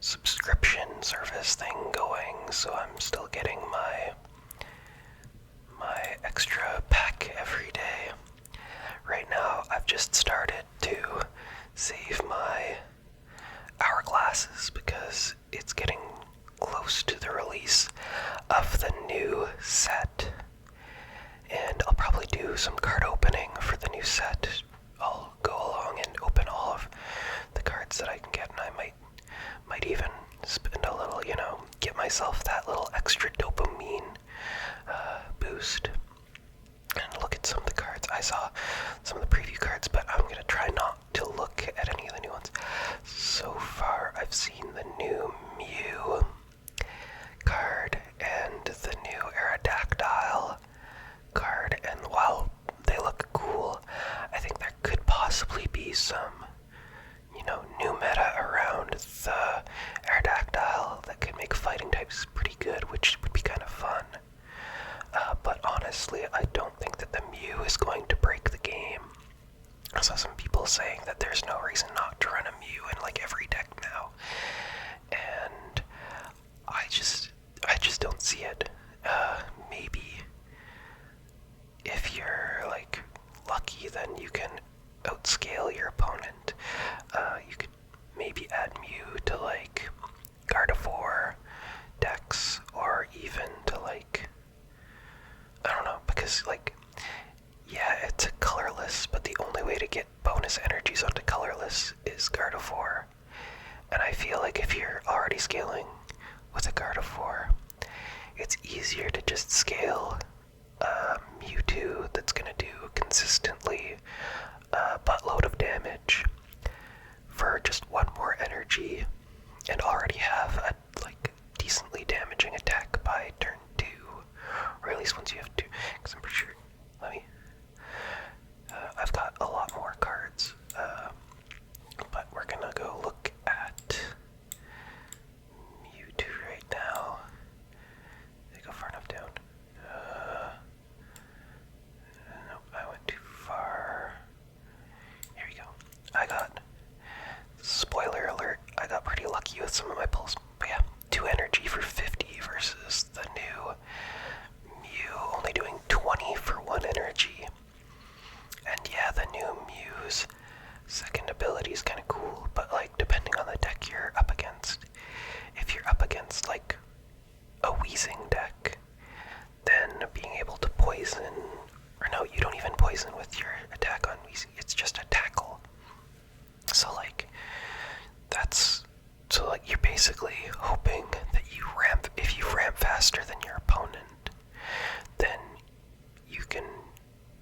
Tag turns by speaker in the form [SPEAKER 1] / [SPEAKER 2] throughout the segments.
[SPEAKER 1] subscription service thing going, so I'm still getting my extra pack every day. Right now, I've just started to save my hourglasses because it's getting close to the release of the new set, and I'll probably do some card opening for the new set. I'll go along and open all of the cards that I can get, and I might even spend a little, get myself that little extra dopamine boost and look at some of the cards. I saw some of the preview cards, but I'm going to try not to look at any of the new ones. So far, I've seen the new Mew card and the new Aerodactyl card, and while they look cool, I think there could possibly be some, new meta around the Aerodactyl that could make fighting types pretty good, which would be kind of fun. But honestly, I don't think that the Mew is going to break the game. I saw some people saying that there's no reason not to run a Mew in like every deck now, and I just don't see it. Maybe if you're like lucky, then you can outscale your opponent. You could maybe add Mew to like Gardevoir decks, or even to like, I don't know, because it's a colorless, but the only way to get bonus energies onto colorless is Gardevoir. And I feel like if you're already scaling with a Gardevoir, it's easier to just scale Mewtwo that's going to do consistently a buttload of damage for just one more energy, and already have a decently damaging attack by turn 2, or at least once you have 2, because I'm pretty sure, I've got a lot more cards, but we're gonna go look at Mewtwo right now. Did I go far enough down? Nope, I went too far. Here we go. Spoiler alert, I got pretty lucky with some of my pulls. But yeah, 2 energy for 50 versus the new Mew only doing 20 for 1 energy. And yeah, the new Mew's second ability is kind of cool, but depending on the deck you're up against, if you're up against a Weezing deck, then being able to poison, or no, you don't even poison with your attack on Weezing, it's just a tackle. So you're basically hoping that if you ramp faster than your opponent, then you can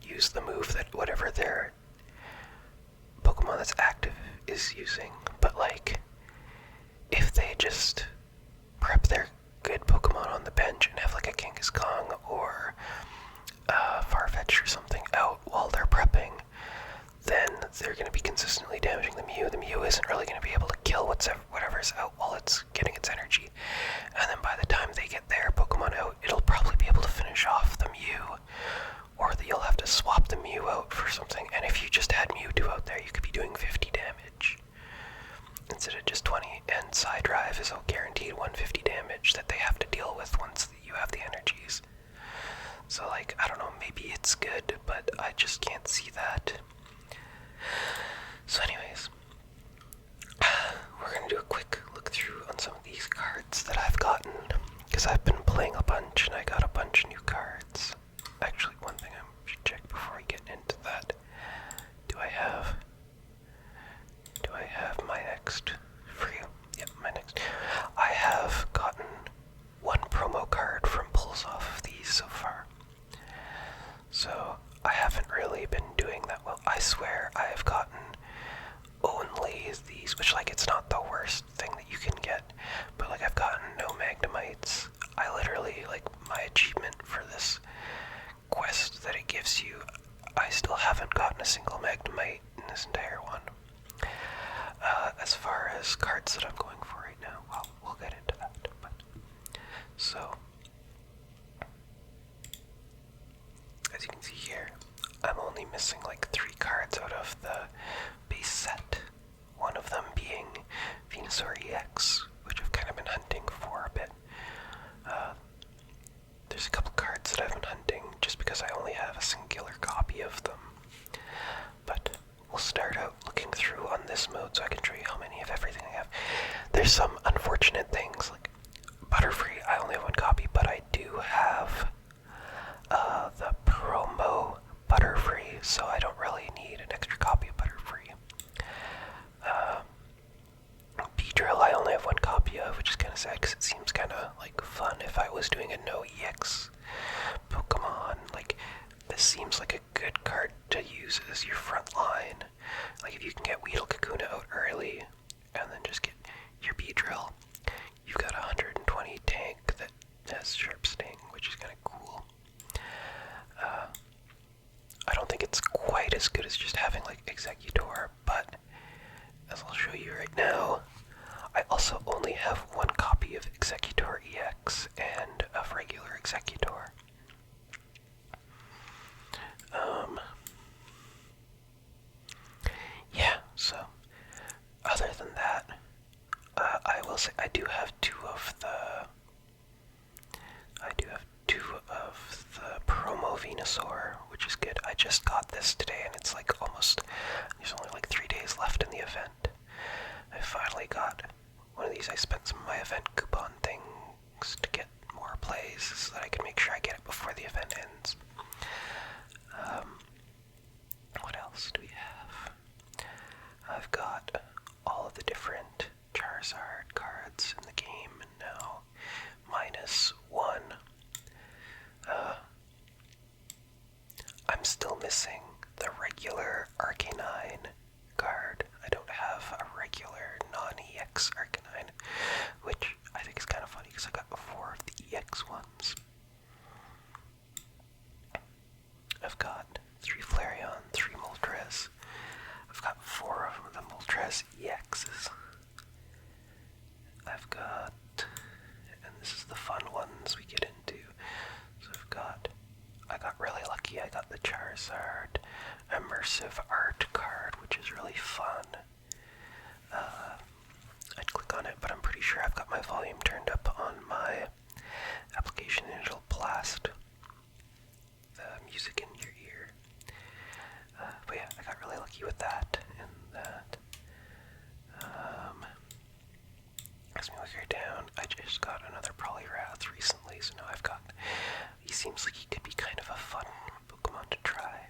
[SPEAKER 1] use the move that whatever their Pokemon that's active is using. But if they just prep their good Pokemon on the bench and have a Kangaskhan or Farfetch or something out while they're prepping, then they're going to be consistently damaging the Mew. The Mew isn't really going to be able to kill whatever's out while it's getting its energy. And then by the time they get their Pokemon out, it'll probably be able to finish off the Mew, or you'll have to swap the Mew out for something. And if you just had Mewtwo out there, you could be doing 50 damage instead of just 20. And Psydrive is a guaranteed 150 damage that they have to deal with once you have the energies. So I don't know, maybe it's good, but I just can't see that. So anyways, we're going to do a quick look through on some of these cards that I've gotten, because I've been playing a bunch and I got a bunch of new cards. Actually, one thing I should check before we get into that. Do I have my next for you? Yep, my next. I have gotten 1 promo card from pulls off of these so far. So I haven't really been doing that well. I swear I have gotten only these, which it's not the worst thing that you can get, but I've gotten no Magnemites. I literally, my achievement for this quest that it gives you, I still haven't gotten a single Magnemite in this entire one. As far as cards that I'm going for right now, well, we'll get into that. So, as you can see here, I'm only missing 3 cards out of the base set. One of them being Venusaur EX, which there's some unfortunate things, like Butterfree, I only have one copy, but I do have the promo Butterfree, so I don't really need an extra copy of Butterfree. Beedrill, I only have one copy of, which is kind of sad because it seems kind of like fun if I was doing a no EX Pokemon. Like, this seems like a good card to use as your front line. Like, if you can get Weedle Kakuna out early and then just get your Beedrill, you've got 120 tank that has Sharp Sting, which is kind of cool. I don't think it's quite as good as just having like Executor, but as I'll show you right now, I also only have one copy of Executor EX and of regular Executor. Yeah, so other than that, I will say I do have two of the promo Venusaur, which is good. I just got this today, and it's like there's only like 3 days left in the event. I finally got one of these. I spent some of my event coupon things to get more plays so that I can make sure I get it before the event ends. What else do we have? I've got all of the different Charizard cards in the game, and now -1. I'm still missing the regular Arcanine card. I don't have a regular non-EX Arcanine, which I think is kind of funny because I got 4 of the EX ones. I've got 3 Flareon, 3 Moltres. I've got 4 of the Moltres EXs. I've got, and this is the fun ones we get into. So I got really lucky. I got the Charizard Immersive Art card, which is really fun. I'd click on it, but I'm pretty sure I've got my volume turned up on my application and it'll blast the music in your ear. But yeah, I got really lucky with that. And that. As we look here down, I just got another Poliwrath recently, so now he seems like he could be kind of a fun Pokemon to try.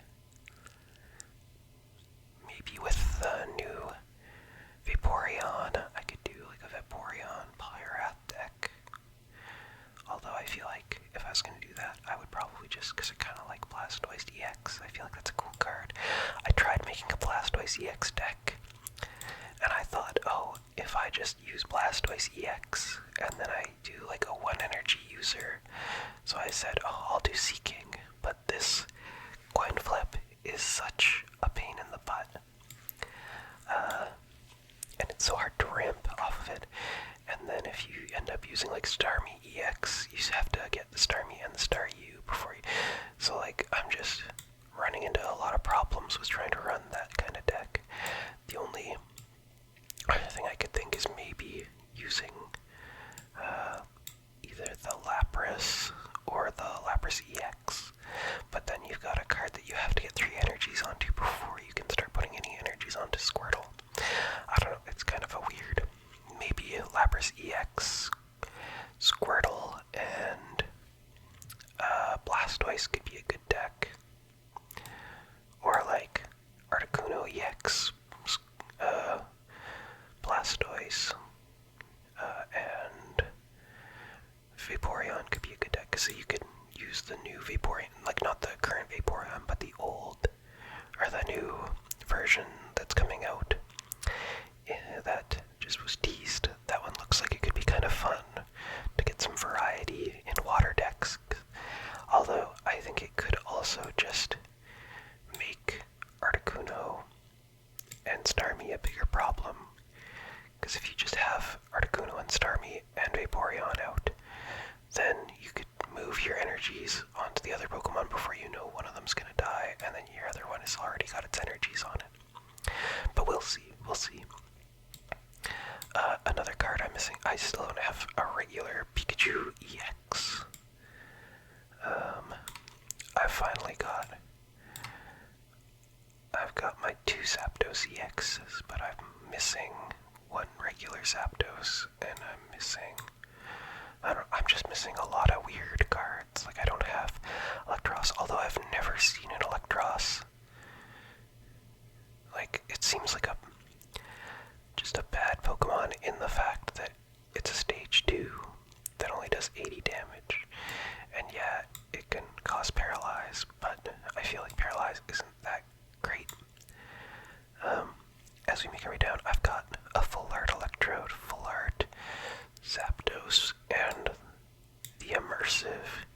[SPEAKER 1] Maybe with the new Vaporeon, I could do like a Vaporeon Poliwrath deck. Although I feel like if I was going to do that, I would probably just, because I kind of like Blastoise EX, I feel like that's a cool card. I tried making a Blastoise EX deck, and I thought, oh, if I just use Blastoise EX, and then I do like a 1 energy user, so I said, oh, I'll do Seeking, but this coin flip is such a pain in the butt. And it's so hard to ramp off of it. And then if you end up using like Starmie EX, you have to get the Starmie and the Star U before you. So like, I'm just running into a lot of problems with trying to run that kind of deck. The only other thing I could think is maybe using either the Lapras or the Lapras EX. But then you've got a card that you have to get 3 energies onto before you can start putting any energies onto Squirtle. I don't know, it's kind of a weird. Maybe Lapras EX, Squirtle, and Blastoise could be a good deck. Or like Articuno EX, Blastoise, and Vaporeon could be a good deck, because you could use the new Vaporeon, like not the current Vaporeon, but the old, or the new version that's coming out. That just was teased. That one looks like it could be kind of fun to get some variety in water decks. Although I think it could also just make Articuno and Starmie a bigger problem. Because if you just have Articuno and Starmie and Vaporeon out, then you could move your energies onto the other Pokemon before you know one of them's gonna die, and then your other one has already got its energies on it. But we'll see. Another card I'm missing. I still don't have a regular Pikachu EX. I've got my 2 Zapdos EXs, but I'm missing one regular Zapdos, and I'm missing... I'm just missing a lot of weird cards. Like, I don't have Electros, although I've never seen an Electros. Like, it seems like just a bad Pokemon in the fact that it's a stage 2 that only does 80 damage. And yeah, it can cause Paralyze, but I feel like Paralyze isn't that great. As we make our way down, I've got a Full Art Electrode, Full Art Zapdos, and the Immersive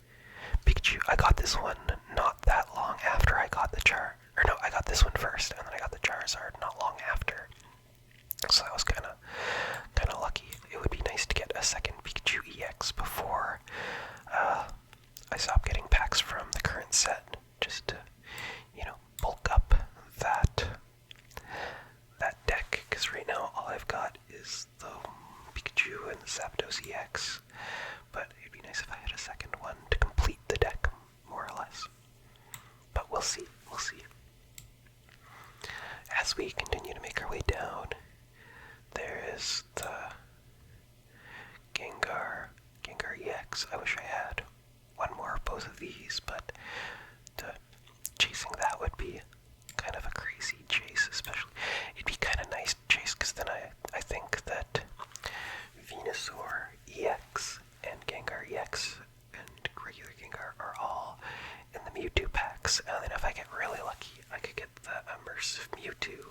[SPEAKER 1] Pikachu. I got this one not that long after I got the I got this one first, and then I got the Charizard not long after. So that was kind of lucky. It would be nice to get a second Pikachu EX before I stop getting packs from the current set, just to, bulk up that deck, because right now all I've got is the Pikachu and the Zapdos EX, but it'd be nice if I had a second one to complete the deck, more or less. But we'll see. As we continue to make our way down, there is the Gengar EX. I wish I had one more of both of these, but chasing that would be kind of a crazy chase, especially. It'd be kind of nice to chase, because then I think that Venusaur EX and Gengar EX and regular Gengar are all in the Mewtwo packs, and then if I get really lucky, I could get the Immersive Mewtwo,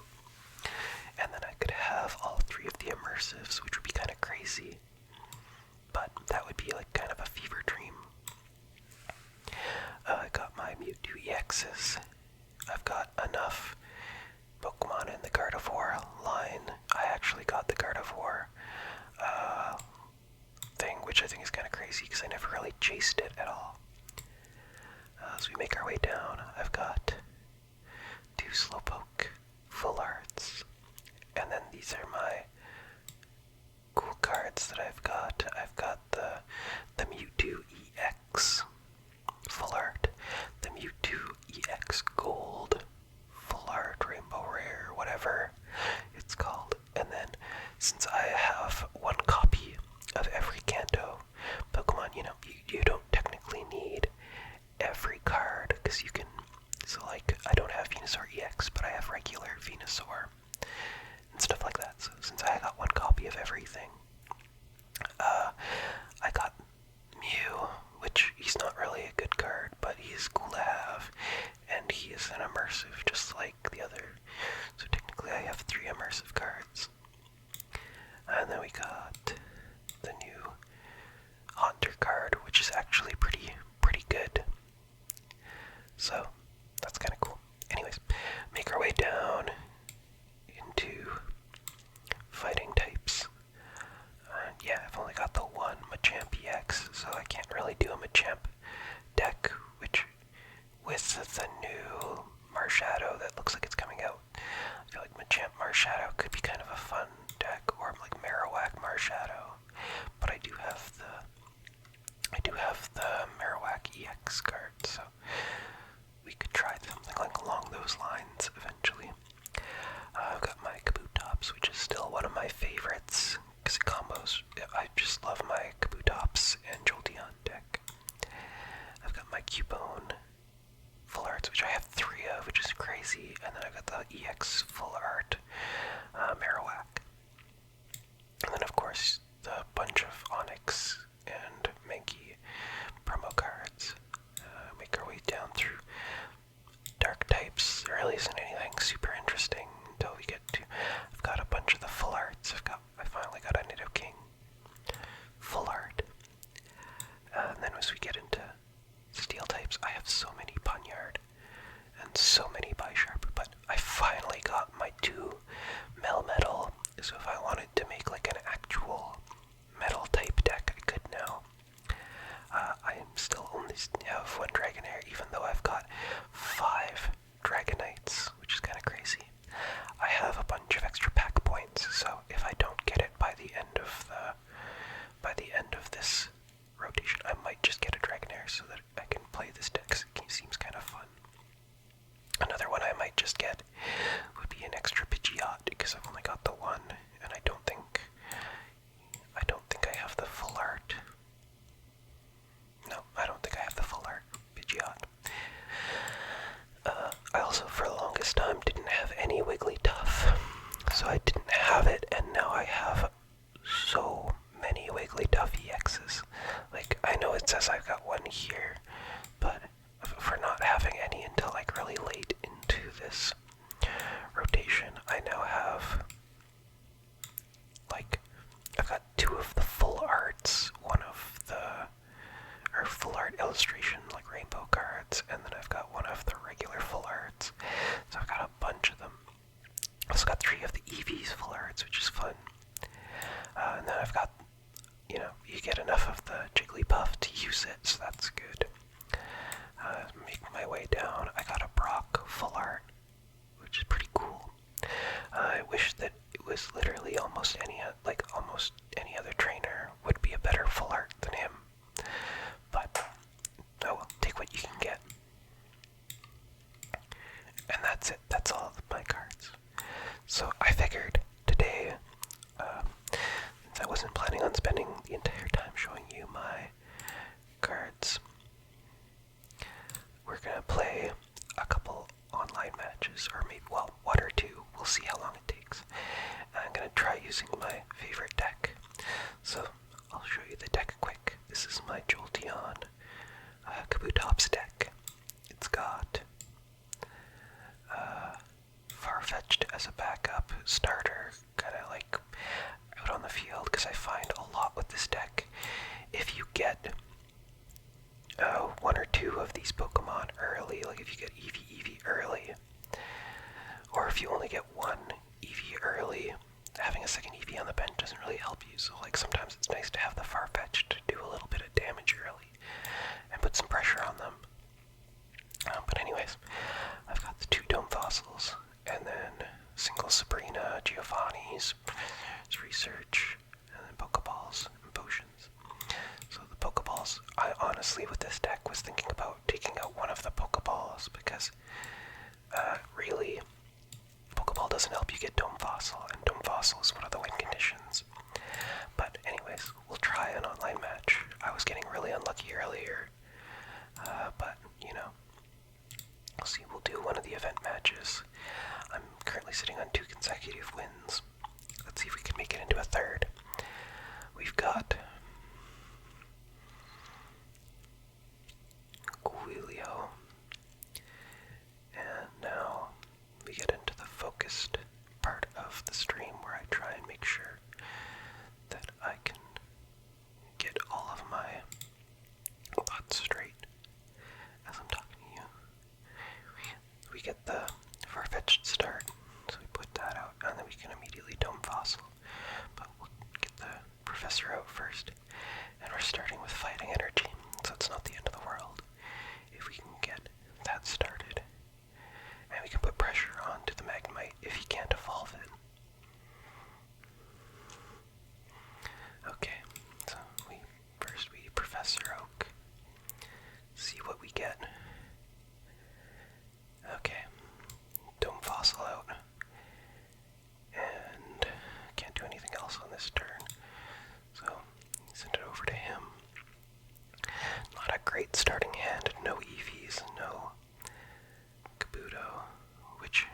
[SPEAKER 1] and then I could have all 3 of the Immersives, which would be kind of crazy, but that would be like kind of a fever dream. I got my Mewtwo EXs. I've got enough Pokemon in the Gardevoir line. I actually got the Gardevoir thing, which I think is kind of crazy because I never really chased it at all. As we make our way down, I've got 2 Slowpoke Full Arts, and then these are my cool cards that I've got. I've got the Mewtwo EX Full Art, the Mewtwo EX Gold Full Art, Rainbow Rare, whatever it's called. And then, since I have 1 copy of every Kanto Pokemon, you don't technically need every card, because you can, so like, I don't have Venusaur EX, but I have regular Venusaur, and stuff like that. So since I got 1 copy of everything, I got Mew, which he's not really a good card, but he's cool to have, and he is an Immersive, just like the other, so technically I have 3 Immersive cards. And then we got the new Haunter card, which is actually pretty good. So that's kind of cool. Anyways, make our way down into fighting types. Yeah, I've only got the 1 Machamp EX, so I can't really do a Machamp deck, which with the new Marshadow that looks like it's coming out, I feel like Machamp Marshadow could be kind of a fun deck, or like Marowak Marshadow. But I do have the Marowak EX card, so we could try something like along those lines eventually. I've got my Kabutops, which is still one of my favorites, because it combos. I just love my Kabutops and Jolteon deck. two of the full arts, one of the or full art illustration like rainbow cards, and then I've got one of the regular full arts. So I've got a bunch of them. I've also got 3 of the Eevee's full arts, which is fun. And then I've got, you get enough of the Jigglypuff to use it, so that's good. Making my way down, I got a Brock full art, which is pretty cool. I wish that it was literally almost any other trainer would be a better full art than him. But, oh well, take what you can get. And that's it, that's all of my cards. So I figured today, since I wasn't planning on spending the entire time showing you my cards, we're gonna play a couple online matches, or maybe, well, 1 or 2. We'll see how long it takes. And I'm gonna try using my favorite deck. So I'll show you the deck quick. This is my Jolteon Kabutops deck. It's got Farfetch'd as a backup starter, kind of like out on the field, because I find a lot with this deck, if you get 1 or 2 of these Pokemon early, like if you get Eevee early, or if you only get 1 Eevee early, having a second Eevee on the bench doesn't really help you. So like sometimes it's nice to have the Farfetch'd to do a little bit of damage early and put some pressure on them. But anyways, I've got the 2 Dome Fossils, and then single Sabrina, Giovanni's, Research, and then Pokeballs and Potions. So the Pokeballs, I honestly, with this deck, was thinking about taking out one of the Pokeballs, because really, Pokeball doesn't help you get Dome Fossil, and Dome Fossil is one of the win conditions. But anyways, we'll try an online match. I was getting really unlucky earlier, but, we'll see. We'll do one of the event matches. I'm currently sitting on 2 consecutive wins. Let's see if we can make it into a third. We've got Coolio, and now we get into the focused part of the stream where I try and make sure that I can get all of my thoughts straight as I'm talking to you. We get the Farfetch'd start, so we put that out, and then we can immediately Dome Fossil. But we'll get the Professor out first, and we're starting with Fighting Energy, so it's not the end of the world if we can get that started. And we can put pressure onto the Magnemite if he can't evolve it. Okay, so we Professor Oak. See what we get. Okay, Dome Fossil out. And can't do anything else on this turn. So, send it over to him. Not a great starting hand. No Eevees, no Kabuto, which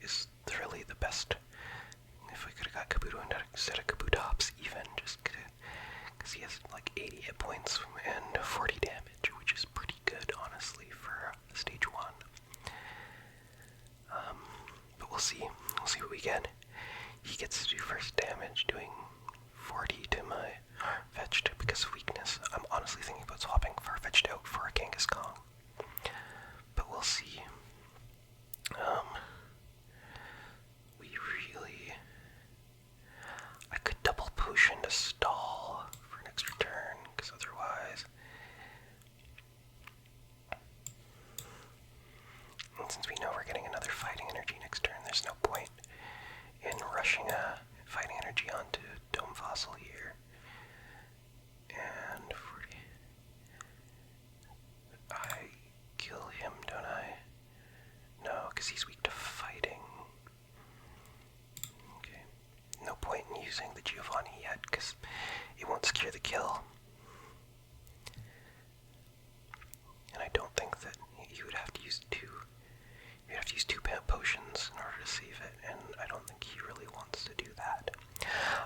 [SPEAKER 1] is really the best. If we could have got Kabuto instead of Kabutops, even, just because he has like 80 hit points and 40 damage, which is pretty good, honestly, for stage 1. But we'll see. We'll see what we get. He gets to do first damage, doing 40 to my Farfetch'd because of weakness. I'm honestly thinking about swapping Farfetch'd out for a Kangaskhan. But we'll see. I could double potion to stall for an extra turn, because otherwise, and since we know we're getting another Fighting Energy next turn, there's no point in rushing a Fighting Energy onto Dome Fossil here. And 40. I kill him, don't I? No, because he's weak to fighting. Okay. No point in using the Giovanni yet, because it won't secure the kill. And I don't think that you would have to use 2. You'd have to use 2 potions in order to save it, and I don't think he really wants to do that.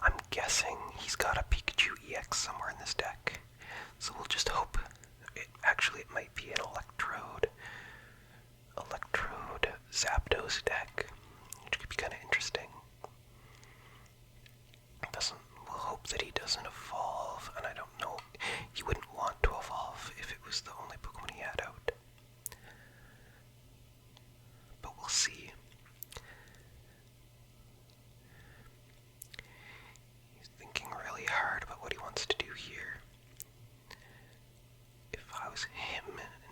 [SPEAKER 1] I'm guessing he's got a Pikachu EX somewhere in this deck, so we'll just hope. It might be an Electrode Zapdos deck, which could be kind of interesting. We'll hope that he doesn't here. If I was him,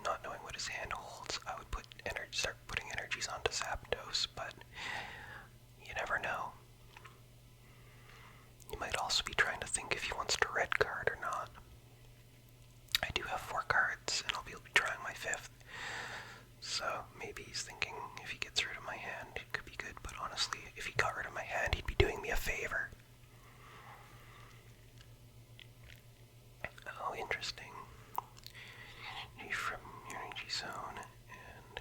[SPEAKER 1] not knowing what his hand holds, I would start putting energies onto Zapdos, but you never know. He might also be trying to think if he wants to red card or not. I do have 4 cards, and I'll be trying my 5th. So maybe he's thinking if he gets rid of my hand, it could be good, but honestly, if he got rid of my hand, he'd be doing me a favor. Oh, interesting. From your energy zone and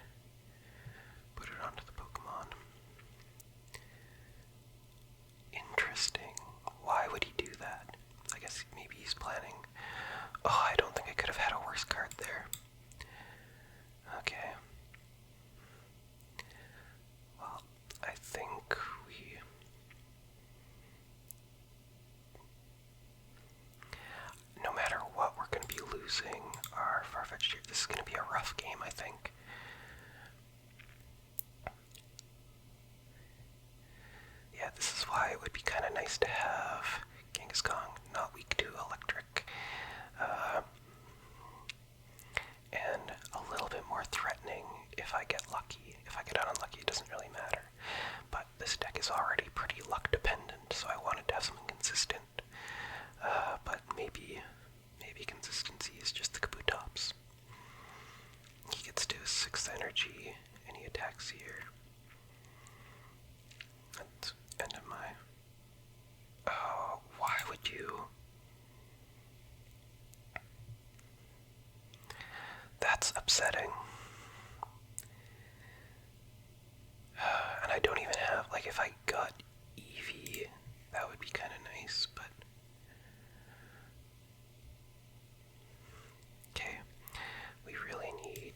[SPEAKER 1] put it onto the Pokemon. Interesting. Why would he do that? I guess maybe he's planning. Oh, I don't think I could have had a worse card there. Okay. Well, I think we... No matter what, we're going to be losing our Farfetch'd here. This is going to be a rough game, I think. Yeah, this is why it would be kind of nice to have Kangaskhan, not weak to electric. And a little bit more threatening if I get lucky. If I get unlucky, it doesn't really matter. But this deck is already pretty luck dependent, so I wanted to have something consistent. But maybe consistency is just the Kabutops. He gets to his 6th energy, and he attacks here. That's end of my... Oh, why would you... That's upsetting. And I don't even have... Like, if I got Eevee, that would be kind of nice, but... Okay, we really need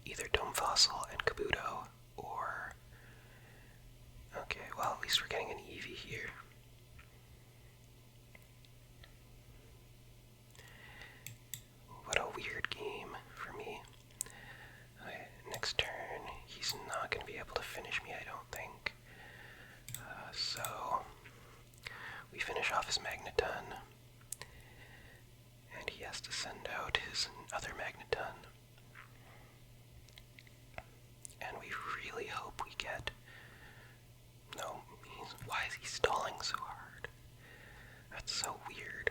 [SPEAKER 1] either Dome Fossil and Kabuto, or... Okay, well, at least we're getting an Eevee here. What a weird game for me. Okay, next turn, he's not going to be able to finish me, I don't think. So, we finish off his Magneton. And he has to send out his other Magneton. And we really hope we get... No, why is he stalling so hard? That's so weird.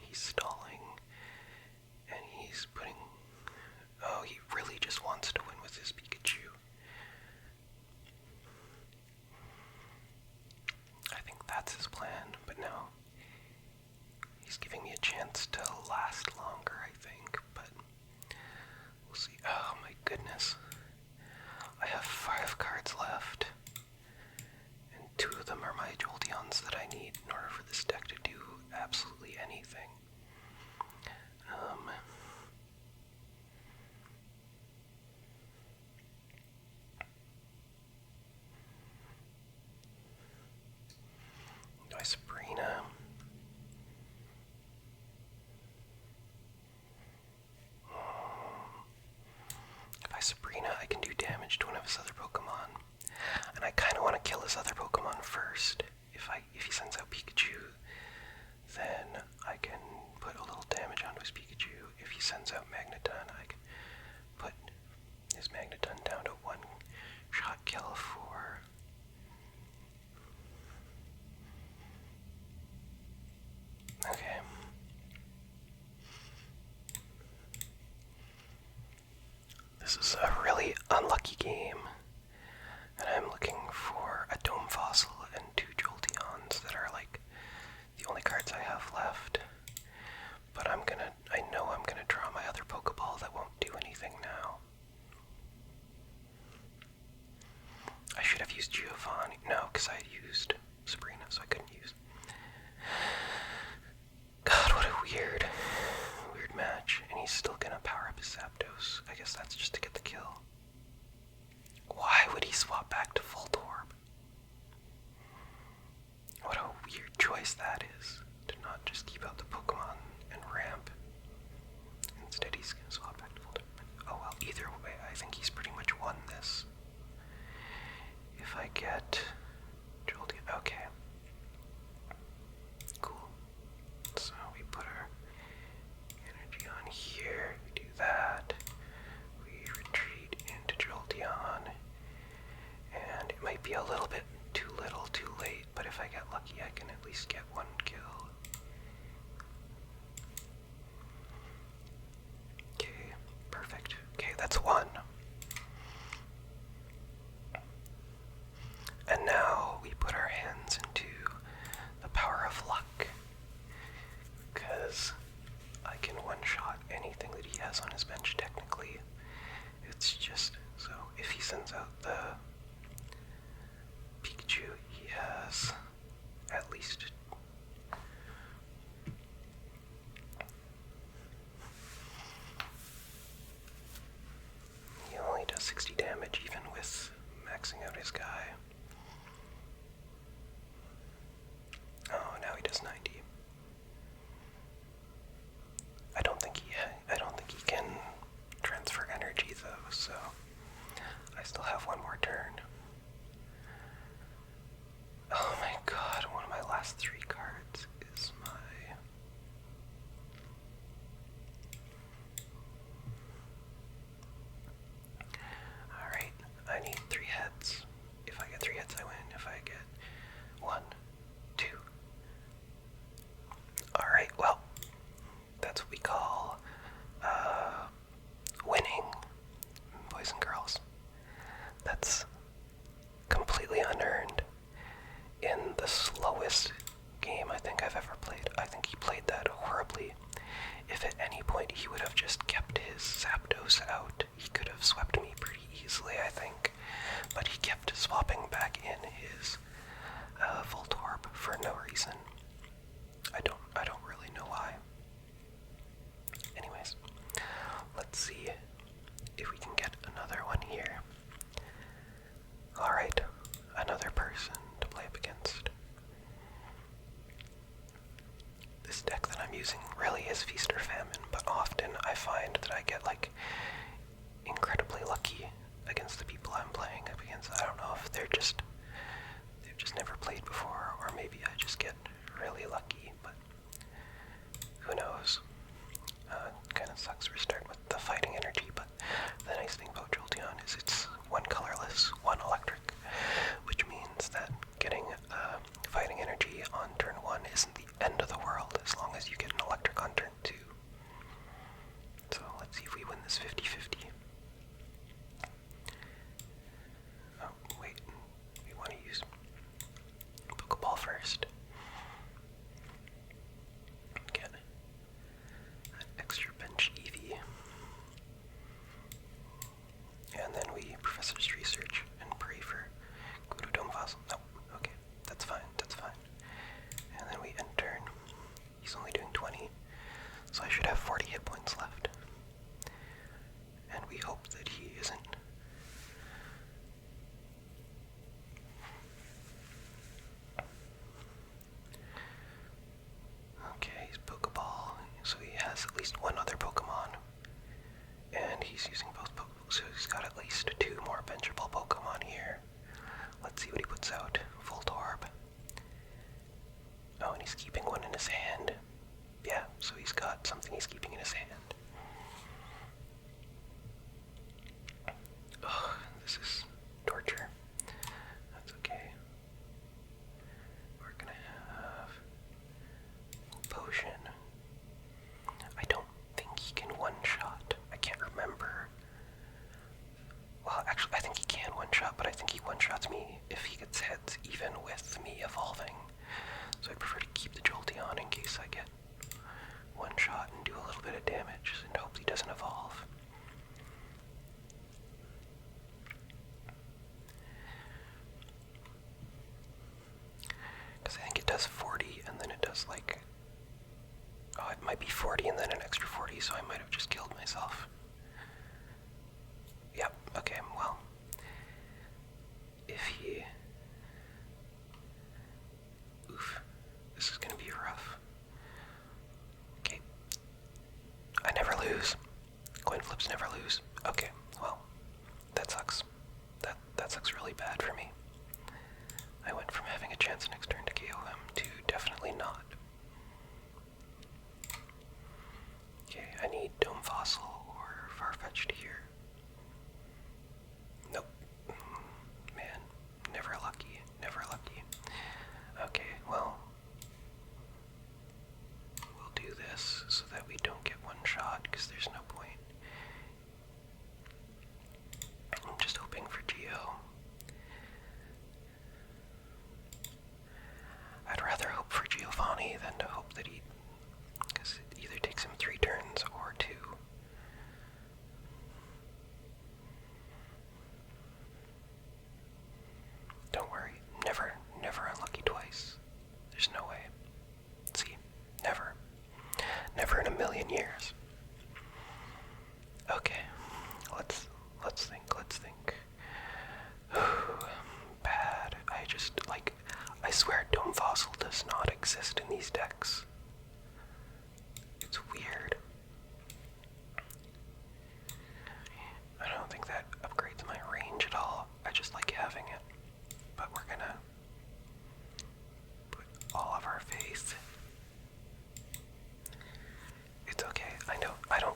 [SPEAKER 1] He's stalling, and he's putting... Oh, he really just wants to win with his Pikachu. I think that's his plan, but no. He's giving me a chance to last longer, I think, but we'll see. Oh my goodness. I have 5 cards left, and 2 of them are my Jolteons that I need in order for this deck to do absolutely anything. Do I Sabrina? If I Sabrina, I can do damage to one of his other Pokemon. And I kind of want to kill his other Pokemon first. If he sends out Pikachu, then I can put a little damage onto his Pikachu. If he sends out Magneton, I can put his Magneton down to 1-shot kill for... Okay. This is a really unlucky game, and I'm looking for a Dome Fossil and 2 Jolteons that are like the only cards I have left. But I know I'm gonna draw my other Pokeball that won't do anything now. I should have used Giovanni. No, because I had used Sabrina, so I couldn't use. God, what a weird match. And he's still gonna power up his Zapdos. I guess that's just to get the kill. has on his bench technically. It's just, so if he sends out the Pikachu, he has at least he only does 60 damage even with maxing out his guy. Oh, now he does 90. I don't think he can transfer energy though, so I still have one more turn. Oh my god, one of my last 3 cards is my... Alright, I need 3 heads. If I get 3 heads, I win. If I get 1, 2. Alright, well, that's what we call winning, boys and girls. That's completely unearned in the slowest game I think I've ever played. I think he played that horribly. If at any point he would have just kept his Zapdos out, he could have swept me pretty easily, I think. But he kept swapping back in his Voltorb for no reason. I don't really know why. Anyways, let's see if we can get another one here. Alright, another person to play up against. This deck that I'm using really is Feast or Famine, but often I find that I get like incredibly lucky against the people I'm playing up against. I don't know if they've just never played before, or maybe I just get really lucky, but who knows. Kind of sucks we're starting with the fighting energy, but the nice thing about Jolteon is it's 1 colorless, 1 electric, which means that getting fighting energy on turn 1 isn't the end of the world as long as you get an electric on turn 2. So let's see if we win this 50-50. Oh, wait, we want to use Pokeball first. Get an extra bench Eevee. And then we Professor's Research and pray for Kabutops Fossil. No, okay, that's fine, that's fine. And then we end turn. He's only doing 20, so I should have 40 hit points left. And we hope that he isn't. Okay, he's Pokeball, so he has at least 1 other Pokemon. And he's using both Pokeballs, so he's got at least 2 more benchable Pokemon here. Let's see what he puts out. Voltorb. Oh, and he's keeping 1 in his hand. Yeah, so he's got something he's keeping in his hand. Ugh, this is torture. That's okay. We're gonna have Potion. I don't think he can one-shot. I can't remember. Well, actually, I think he can one-shot, but I think he one-shots me if he gets heads, even with me evolving. So I prefer to keep the Jolteon in case I get one-shot and do a little bit of damage, and hope he doesn't evolve. Because I think it does 40, and then it does like... Oh, it might be 40 and then an extra 40, so I might have just killed myself. Yep, okay, well... If he... Oof. This is gonna be rough. Okay. I never lose. Coin flips never lose. Okay, well, that sucks. That sucks really bad for me. I went from having a chance next turn to KO him to definitely not. Okay, I need Dome Fossil or Farfetch'd here. Nope. Man, never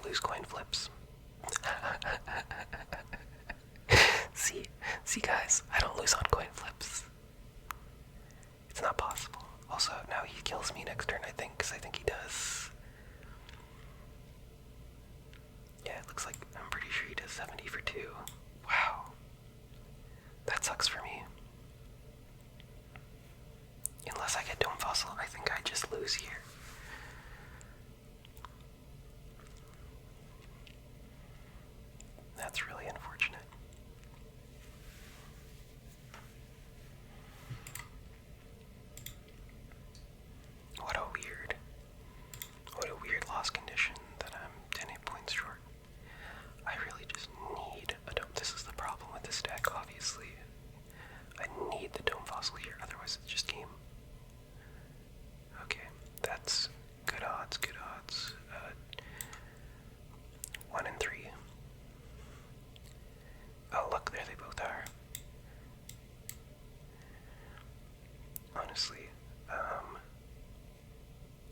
[SPEAKER 1] lose coin flips. See guys, I don't lose on coin flips. It's not possible. Also, now he kills me next turn, I think, because I think he does. Yeah, it looks like, I'm pretty sure he does 70 for 2. Wow. That sucks for me. Unless I get Dome Fossil, I think I just lose here. That's really unfortunate. What a weird loss condition that I'm 10 hit points short. I really just need a dome. This is the problem with this deck, obviously. I need the Dome Fossil here, otherwise it's just game. Okay, that's good odds, good odds. 1 and 3. Oh, look, there they both are. Honestly,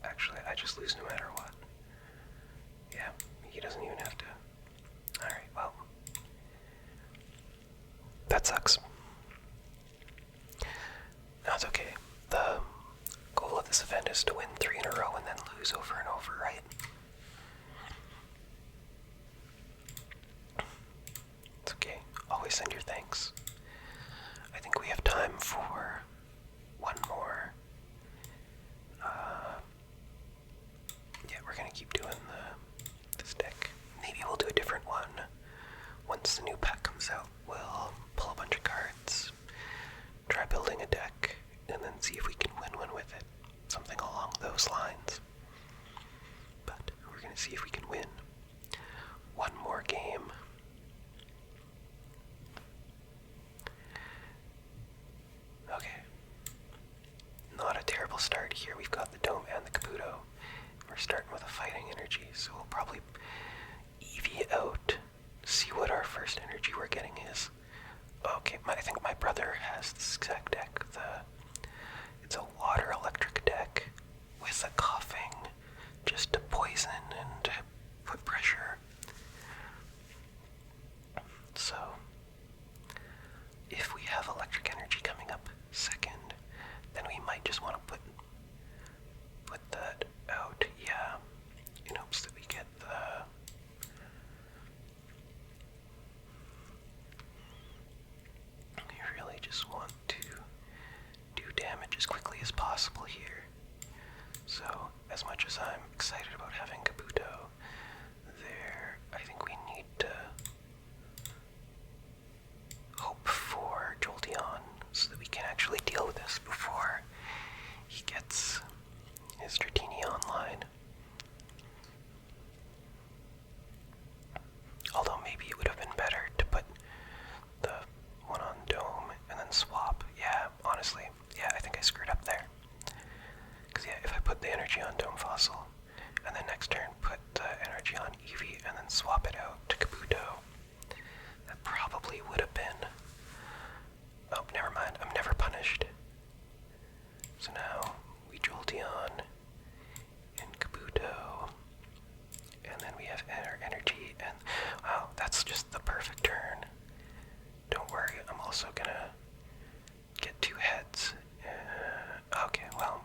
[SPEAKER 1] actually, I just lose no matter what. Yeah, he doesn't even have to. Alright, well. That sucks. No, it's okay. The goal of this event is to win 3 in a row and then lose over and over, right? It's okay. Always send your thanks. I think we have time for one more. Yeah, we're gonna keep doing this deck. Maybe we'll do a different one. Once the new pack comes out, we'll pull a bunch of cards, try building a deck, and then see if we can win one with it. Something along those lines. But we're gonna see if we can win one more game. Okay. Not a terrible start here. We've got the Dome and the Kabuto. We're starting with a fighting energy, so we'll probably EV out, see what our first energy we're getting is. Okay, I think my brother has this exact deck. It's a water electric deck with a coughing, just to poison and to put pressure. So, if we have electric energy coming up second, then we might just want to put that out, yeah, in hopes that we get the... We really just want to do damage as quickly as possible here. So, as much as I'm excited about having Kabuto there, I think we need to hope for Jolteon so that we can actually deal with this before he gets his Dratini online. Although maybe it would have been better to put the one on Dome and then swap. Yeah, honestly, yeah, I think I screwed up there. Because yeah, if I put the energy on Dome Fossil, and then next turn put the energy on Eevee and then swap it out to Kabuto, that probably would have been... Oh, never mind, I'm never punished. So now, we Jolteon and Kabuto, and then we have our energy, and wow, that's just the perfect turn. Don't worry, I'm also gonna get 2 heads. Okay, well,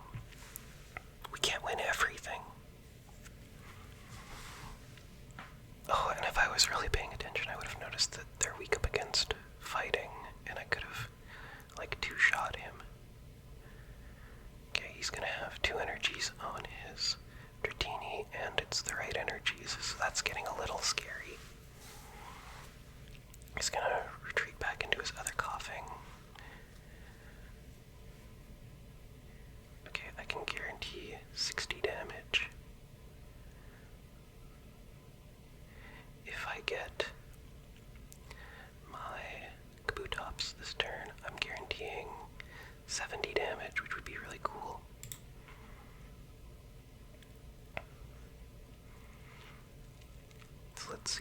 [SPEAKER 1] we can't win everything. Oh, and if I was really paying attention, I would have noticed that they're weak up against fighting, and I could have, like, 2-shot him. Okay, he's gonna have 2 energies on his Dratini, and it's the right energies, so that's getting a little scary. He's gonna retreat back into his other coughing. Okay, I can guarantee 60 damage. If I get my Kabutops this turn, I'm guaranteeing 70 damage, which would be really cool. So let's see.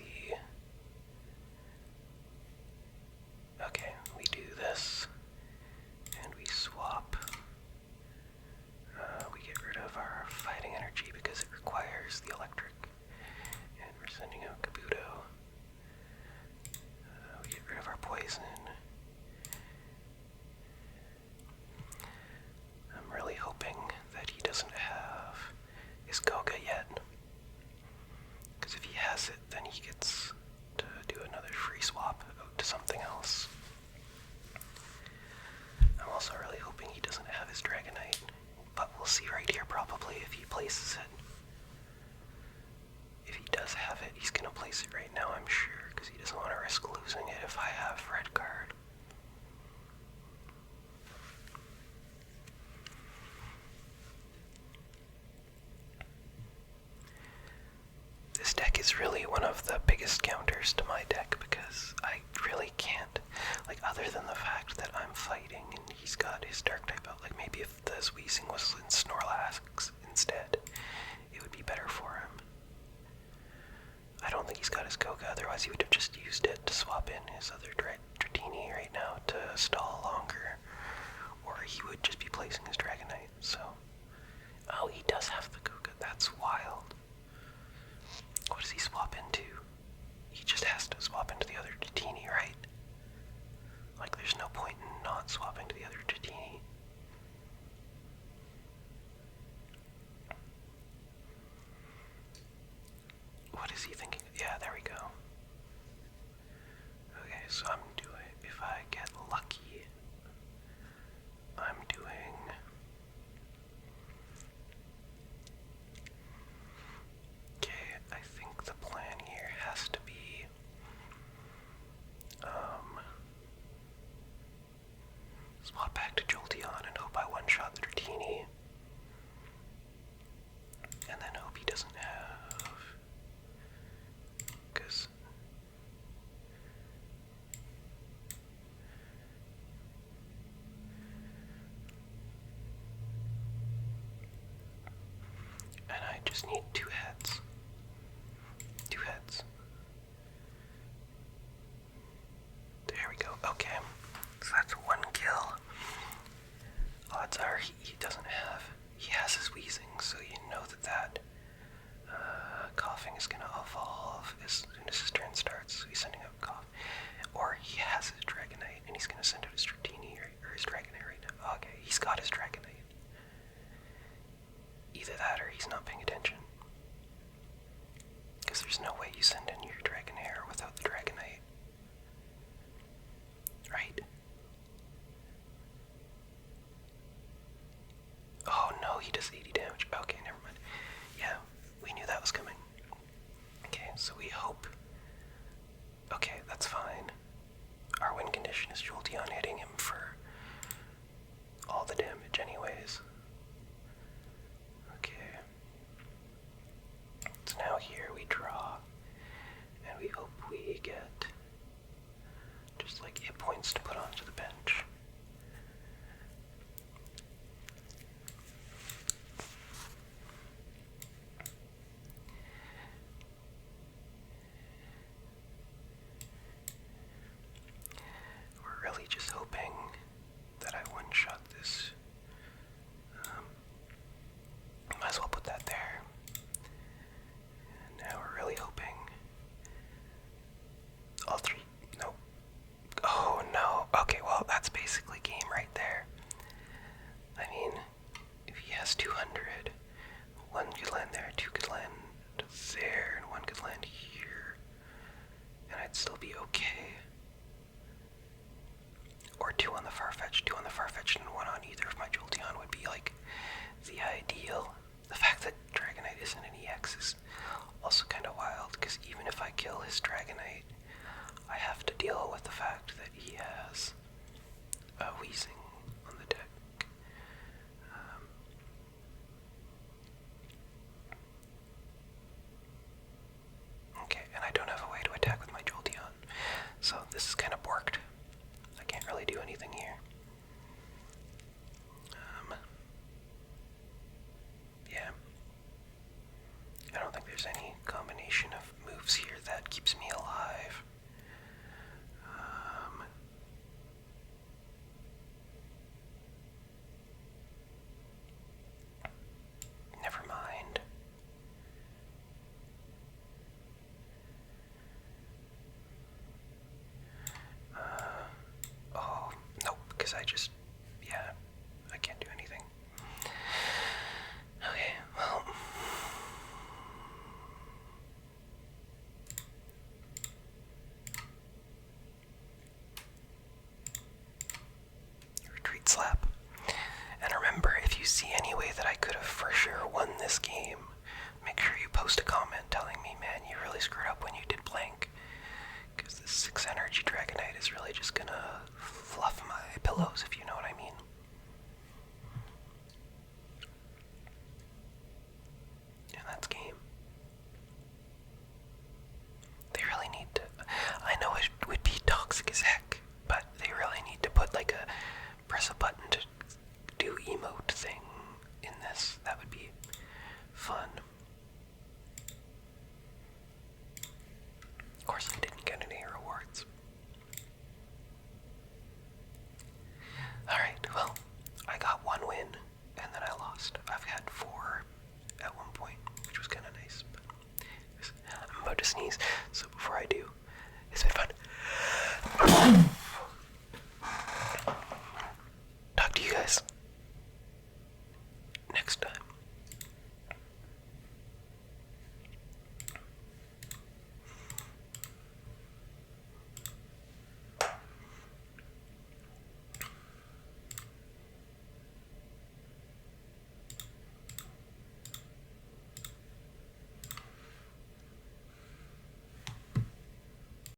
[SPEAKER 1] place it right now, I'm sure, because he doesn't want to risk losing it if I have red card. This deck is really one of the biggest counters to my deck because I really can't, like, other than the fact that I'm fighting and he's got his dark type out, like maybe if the Weezing was in Snorlax instead, it would be better for him. I don't think he's got his Koga, otherwise he would have just used it to swap in his other Dratini right now to stall longer, or he would just be placing his Dragonite, so... Oh, he does have the Koga, that's wild. What does he swap into? He just has to swap into the other Dratini, right? Like, there's no point in not swapping to the other Dratini. What is he thinking? Yeah, there we go. Okay, so I'm doing, if I get lucky, I'm doing... Okay, I think the plan here has to be, swap back to Jolteon and hope I one-shot the Dratini. And then hope he doesn't have... Because... And I just need two heads. Two heads. There we go. Okay. So that's one kill. Odds are he doesn't have... He has his Weezing, so you know that coughing is going to evolve as soon as his turn starts. So he's sending out cough. Or he has his Dragonite, and he's going to send out his Dratini or his Dragonite right now. Okay, he's got his Dragonite. Either that or he's not paying attention. Because there's no way you send in your Dragonair without the Dragonite. Right? Oh no, he does 80 damage. Okay, never mind. Yeah, we knew that was coming. Okay, so we hope... Okay, that's fine. Our win condition is Jolteon hitting him for all the damage anyways. Okay. So now here we draw, and we hope we get just like hit points to put onto the bench. We're really just hoping that I one-shot this. Might as well put that there. And now we're really hoping all three. Nope. Oh no. Okay, well that's basically game right there. I mean, if he has 200, one could land there, two could land there, and one could land here, and I'd still be okay. Or two on the Farfetch'd, and one on either of my Jolteon would be like the ideal. The fact that Dragonite isn't an EX is also kind of wild, because even if I kill his Dragonite, I have to deal with the fact that he has a Weezing on the deck. Okay, and I don't have a way to attack with my Jolteon, so this is kind of borked. I can't really do anything here. Yeah. I don't think there's any combination of moves here that keeps me alive. Never mind. Oh, nope, because I just, yeah, I can't do anything. Okay, well. Retreat slap. And remember, if you see any way that I could have for sure won this game, make sure you post a comment telling me, man, you really screwed up when you did about to sneeze. So before I do, it's been fun.